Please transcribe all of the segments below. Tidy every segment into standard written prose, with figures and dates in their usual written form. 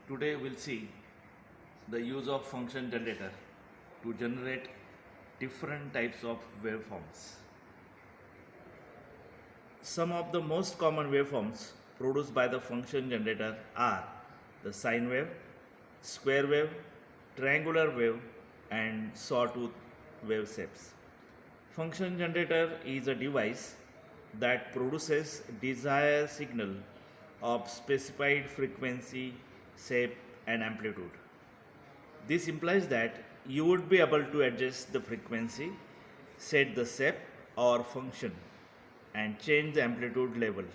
Today we'll see the use of function generator to generate different types of waveforms. Some of the most common waveforms produced by the function generator are the sine wave, square wave, triangular wave, and sawtooth wave shapes. Function generator is a device that produces desired signal of specified frequency, shape, and amplitude. This implies that you would be able to adjust the frequency, set the shape or function, and change the amplitude level.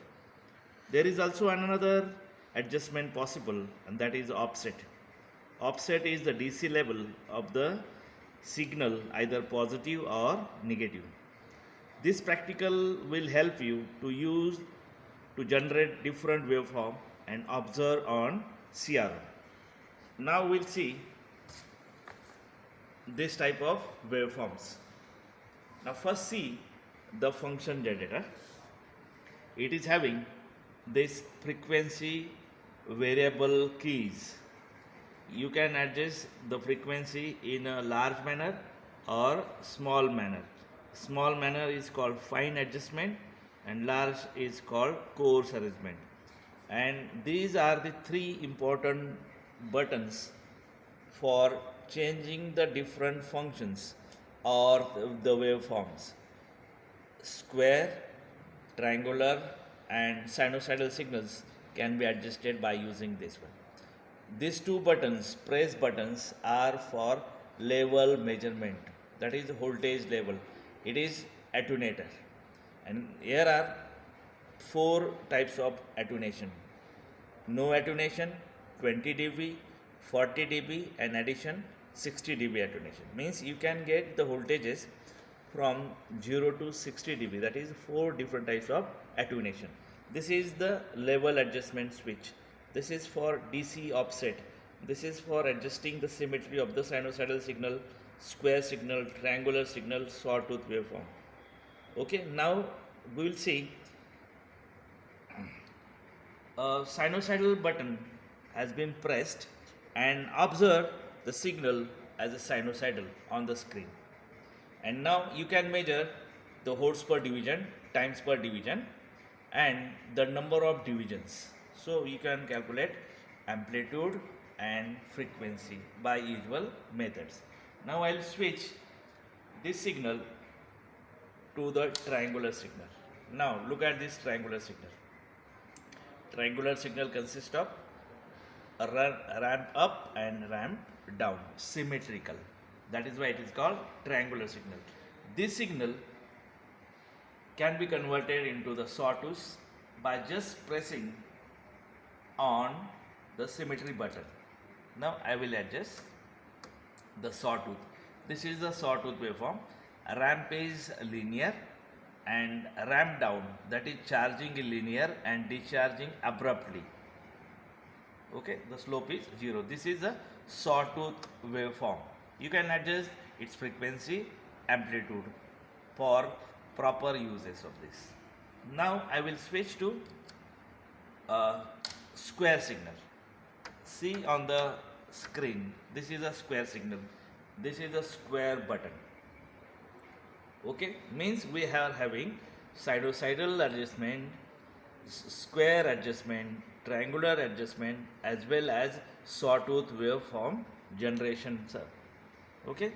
There is also another adjustment possible, and that is offset. Offset is the DC level of the signal, either positive or negative. This practical will help you to generate different waveform and observe on CRO. Now we'll see this type of waveforms. Now first see the function generator. It is having this frequency variable keys. You can adjust the frequency in a large manner or small manner. Small manner is called fine adjustment and large is called coarse arrangement. And these are the three important buttons for changing the different functions or the waveforms. Square, triangular, and sinusoidal signals can be adjusted by using this one. These two buttons, press buttons, are for level measurement, that is voltage level. It is attenuator. And here are four types of attenuation. No attenuation, 20 dB, 40 dB, and addition 60 dB attenuation. Means you can get the voltages from 0 to 60 dB. That is four different types of attenuation. This is the level adjustment switch. This is for DC offset. This is for adjusting the symmetry of the sinusoidal signal, square signal, triangular signal, sawtooth waveform. Okay, now we will see a sinusoidal button has been pressed and observe the signal as a sinusoidal on the screen. And now you can measure the hertz per division, times per division, and the number of divisions. So you can calculate amplitude and frequency by usual methods. Now I'll switch this signal to the triangular signal. Now look at this triangular signal. Triangular signal consists of a ramp up and ramp down, symmetrical. That is why it is called triangular signal. This signal can be converted into the sawtooth by just pressing on the symmetry button. Now I will adjust the sawtooth. This is the sawtooth waveform. Ramp is linear and ramp down, that is charging linear and discharging abruptly. Okay, the slope is 0. This is a sawtooth waveform. You can adjust its frequency, amplitude for proper uses of this. Now I will switch to a square signal. See on the screen, this is a square signal. This is a square button. Okay, means we are having sinusoidal adjustment, square adjustment, triangular adjustment, as well as sawtooth waveform generation, sir. Okay,